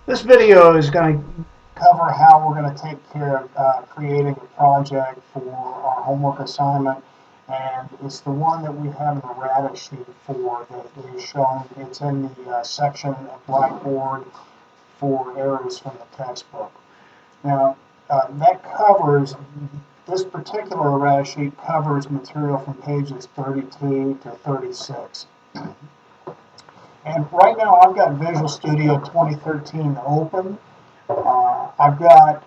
This video is going to cover how we're going to take care of creating a project for our homework assignment, and it's the one that we have in the rata sheet for that is shown. It's in the section of Blackboard for errors from the textbook. Now, this particular rata sheet covers material from pages 32 to 36. And right now I've got Visual Studio 2013 open. I've got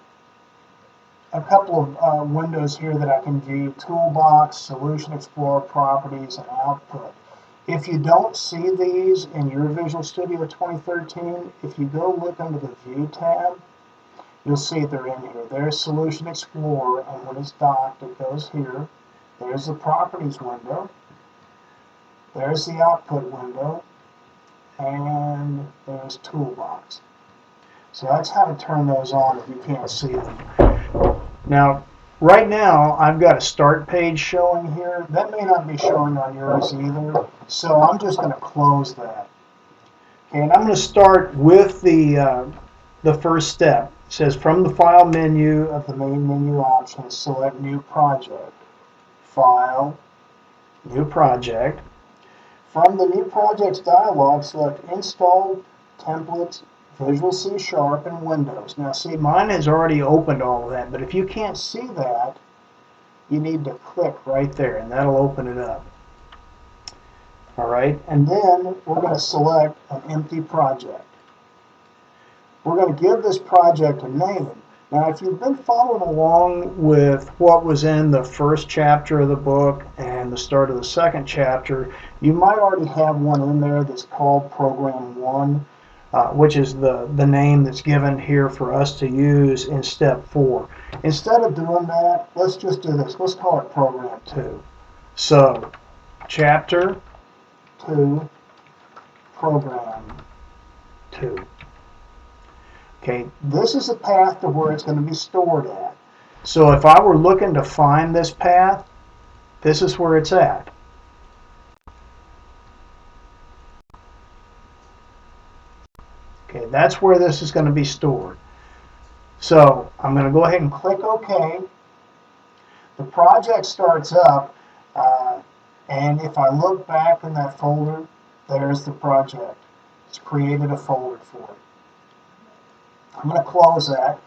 a couple of windows here that I can view: Toolbox, Solution Explorer, Properties, and Output. If you don't see these in your Visual Studio 2013, if you go look under the View tab, you'll see they're in here. There's Solution Explorer, and when it's docked, it goes here. There's the Properties window. There's the Output window. And there's Toolbox. So that's how to turn those on if you can't see them. Now, right now, I've got a start page showing here. That may not be showing on yours either, so I'm just going to close that. Okay, and I'm going to start with the first step. It says, from the File menu of the main menu options, select New Project. File, New Project. From the New Projects dialog, select Install, Templates, Visual C#, and Windows. Now see, mine has already opened all of that, but if you can't see that, you need to click right there, and that'll open it up. Alright, and then we're going to select an empty project. We're going to give this project a name. Now, if you've been following along with what was in the first chapter of the book and the start of the second chapter, you might already have one in there that's called Program 1, which is the name that's given here for us to use in Step 4. Instead of doing that, let's just do this. Let's call it Program 2. So, Chapter 2, Program 2. Okay, this is a path to where it's going to be stored at. So if I were looking to find this path, this is where it's at. Okay, that's where this is going to be stored. So I'm going to go ahead and click OK. The project starts up, and if I look back in that folder, there's the project. It's created a folder for it. I'm going to close that.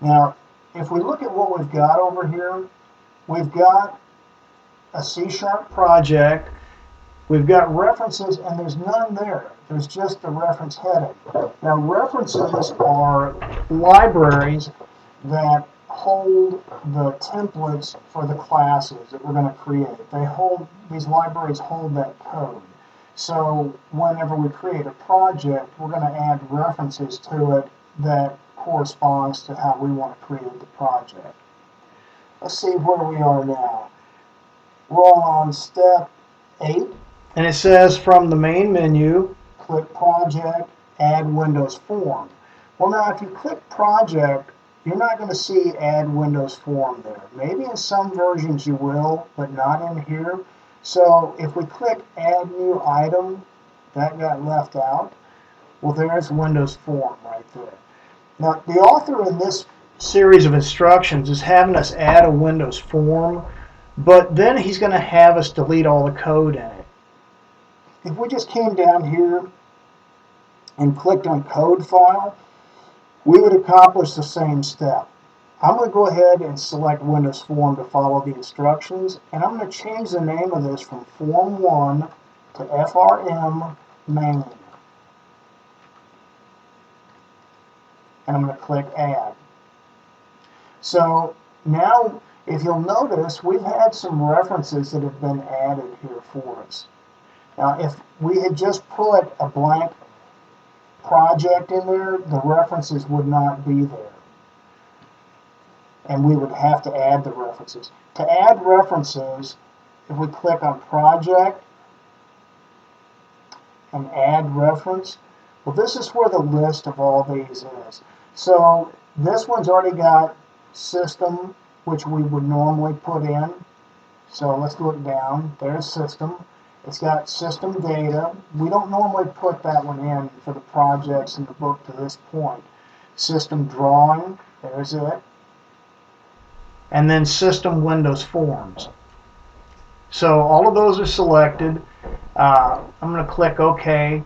Now, if we look at what we've got over here, we've got a C# project, we've got references, and there's none there. There's just the reference heading. Now, references are libraries that hold the templates for the classes that we're going to create. These libraries hold that code. So whenever we create a project, we're going to add references to it that corresponds to how we want to create the project. Let's see where we are now. We're on step 8, and it says from the main menu, click Project, Add Windows Form. Well, now if you click Project, you're not going to see Add Windows Form there. Maybe in some versions you will, but not in here. So if we click Add New Item, that got left out. Well, there's Windows Form right there. Now, the author in this series of instructions is having us add a Windows form, but then he's going to have us delete all the code in it. If we just came down here and clicked on Code File, we would accomplish the same step. I'm going to go ahead and select Windows Form to follow the instructions, and I'm going to change the name of this from Form 1 to FRM Main. And I'm going to click Add. So now, if you'll notice, we've had some references that have been added here for us. Now, if we had just put a blank project in there, the references would not be there. And we would have to add the references. To add references, if we click on Project and Add Reference, well, this is where the list of all these is. So this one's already got System, which we would normally put in. So let's look down. There's System. It's got System Data. We don't normally put that one in for the projects in the book to this point. System Drawing, there's it, and then System Windows Forms. So all of those are selected. I'm going to click OK,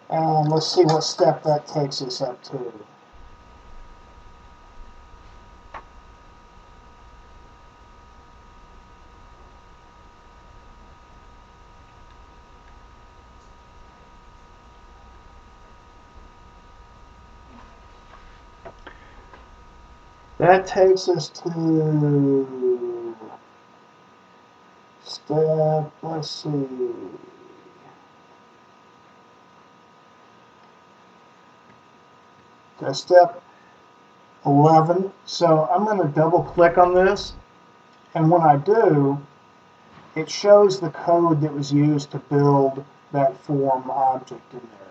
and let's see what step that takes us up to. That takes us to step, let's see, to step 11. So I'm going to double click on this, and when I do, it shows the code that was used to build that form object in there.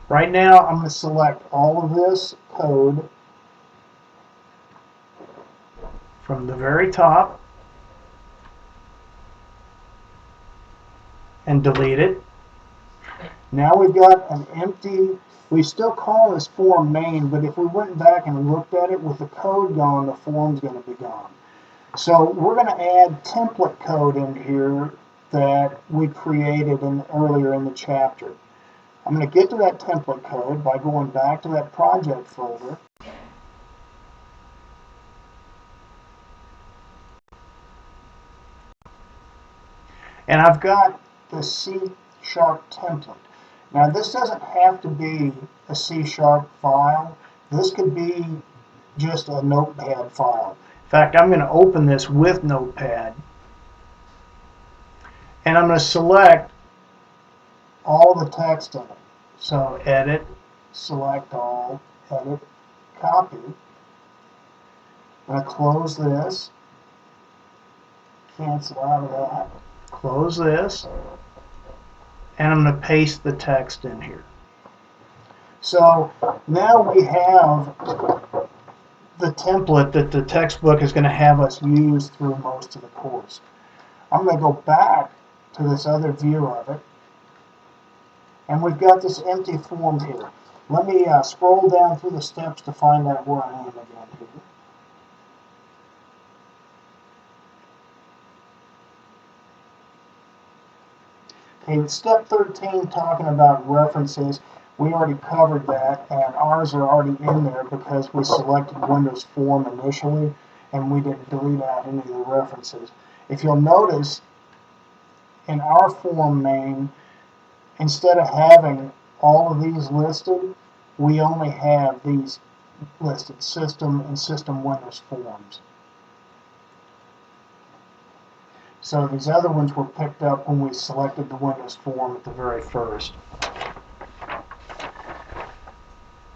Right now I'm going to select all of this code from the very top and delete it. Now we've got an empty, we still call this form main, but if we went back and looked at it with the code gone, the form's going to be gone. So we're going to add template code in here that we created earlier in the chapter. I'm going to get to that template code by going back to that project folder. And I've got the C# template. Now this doesn't have to be a C# file. This could be just a notepad file. In fact, I'm going to open this with Notepad. And I'm going to select all the text in it. So edit, select all, edit, copy. I'm going to close this, cancel out of that. Close this, and I'm going to paste the text in here. So now we have the template that the textbook is going to have us use through most of the course. I'm going to go back to this other view of it, and we've got this empty form here. Let me scroll down through the steps to find out where I am again here. Okay, step 13, talking about references, we already covered that, and ours are already in there because we selected Windows Form initially, and we didn't delete out any of the references. If you'll notice, in our form main, instead of having all of these listed, we only have these listed, System and System Windows Forms. So these other ones were picked up when we selected the Windows form at the very first.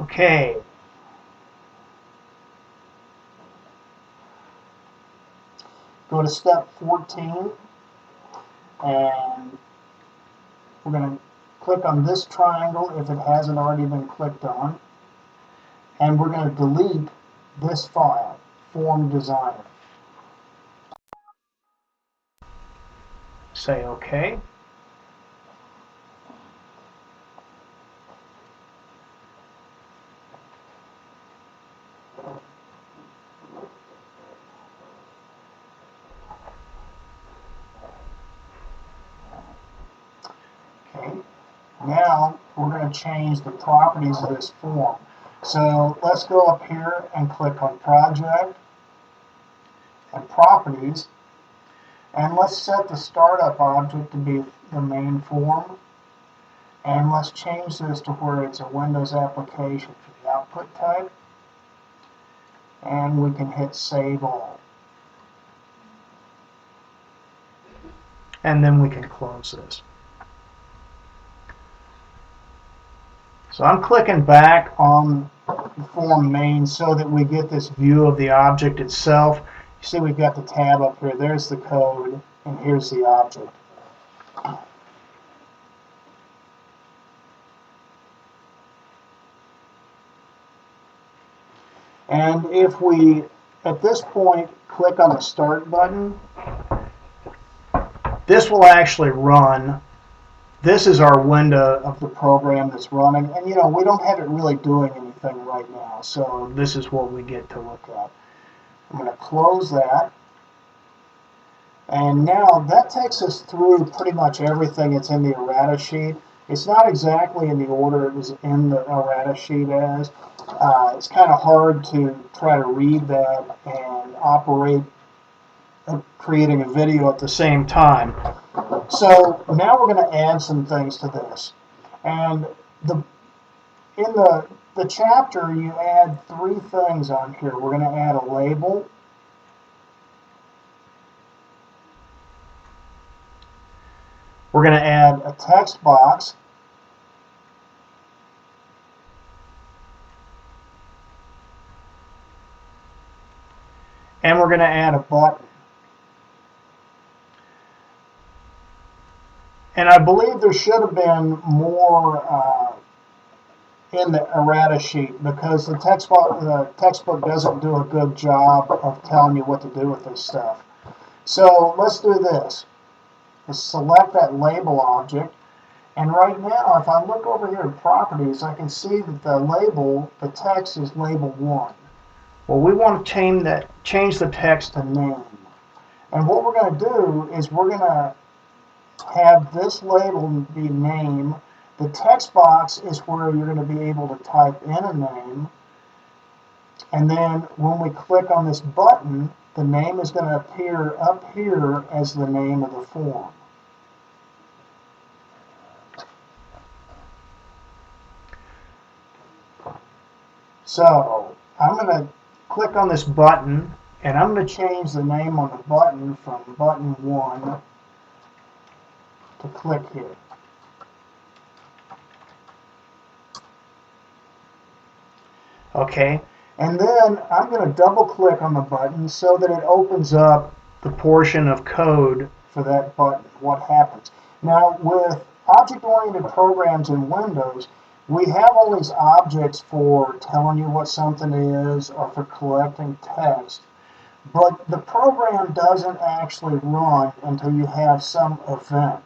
Okay. Go to step 14, and we're going to click on this triangle if it hasn't already been clicked on, and we're going to delete this file, Form Designer. Say OK. Okay. Now we're going to change the properties of this form. So let's go up here and click on Project and Properties. And let's set the startup object to be the main form. And let's change this to where it's a Windows application for the output type. And we can hit Save All. And then we can close this. So I'm clicking back on the form main so that we get this view of the object itself. You see we've got the tab up here. There's the code, and here's the object. And if we, at this point, click on the Start button, this will actually run this is our window of the program that's running, and we don't have it really doing anything right now, so this is what we get to look at. I'm going to close that, and now that takes us through pretty much everything that's in the errata sheet. It's not exactly in the order it was in the errata sheet as. It's kind of hard to try to read that and operate creating a video at the same time. So now we're going to add some things to this. And in the chapter, you add 3 things on here. We're going to add a label. We're going to add a text box. And we're going to add a button. And I believe there should have been more in the errata sheet because the textbook doesn't do a good job of telling you what to do with this stuff. So let's do this. Let's select that label object. And right now, if I look over here at properties, I can see that the text is label 1. Well, we want to change the text to name. And what we're going to do is we're going to have this label be name. The text box is where you're going to be able to type in a name. And then when we click on this button, the name is going to appear up here as the name of the form. So I'm going to click on this button, and I'm going to change the name on the button from button 1 to click here. Okay, and then I'm going to double click on the button so that it opens up the portion of code for that button, what happens. Now with object-oriented programs in Windows, we have all these objects for telling you what something is or for collecting text, but the program doesn't actually run until you have some event.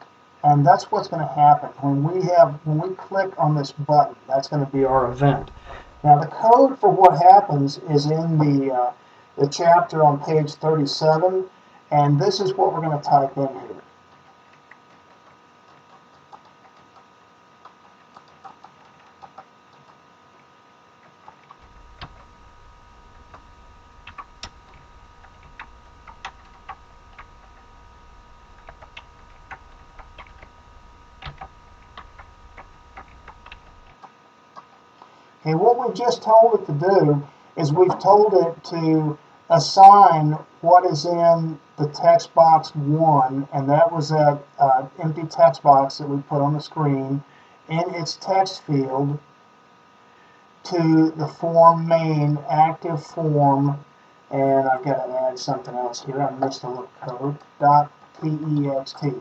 And that's what's going to happen. When we click on this button, that's going to be our event. Now the code for what happens is in the chapter on page 37, and this is what we're going to type in here. Okay, what we've just told it to do is we've told it to assign what is in the text box 1, and that was that empty text box that we put on the screen, in its text field to the form main active form, and I've got to add something else here. I missed a little code, .text.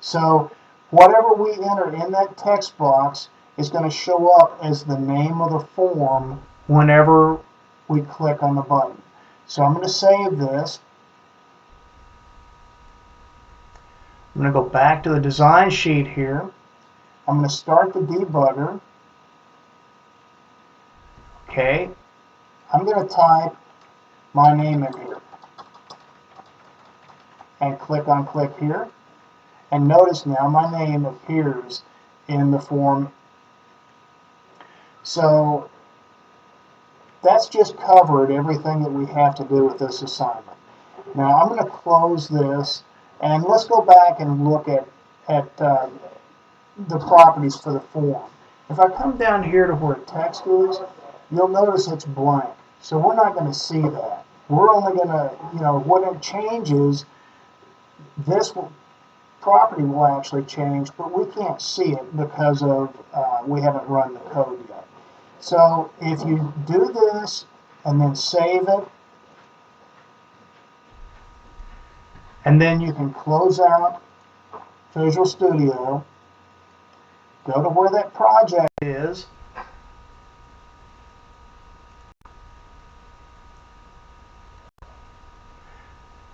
So whatever we enter in that text box is going to show up as the name of the form whenever we click on the button. So I'm going to save this. I'm going to go back to the design sheet here. I'm going to start the debugger. Okay. I'm going to type my name in here and click on click here. And notice now my name appears in the form. So that's just covered everything that we have to do with this assignment. Now I'm going to close this, and let's go back and look at the properties for the form. If I come down here to where text is, you'll notice it's blank. So we're not going to see that. We're only going to, when it changes, this property will actually change, but we can't see it because of we haven't run the code yet. So if you do this and then save it, and then you can close out Visual Studio, go to where that project is,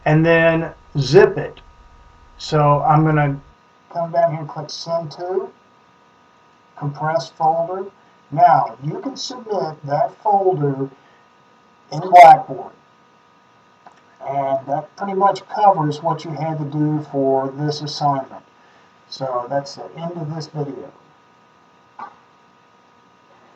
and then zip it. So I'm going to come down here and click Send To, Compressed Folder. Now, you can submit that folder in Blackboard. And that pretty much covers what you had to do for this assignment. So that's the end of this video.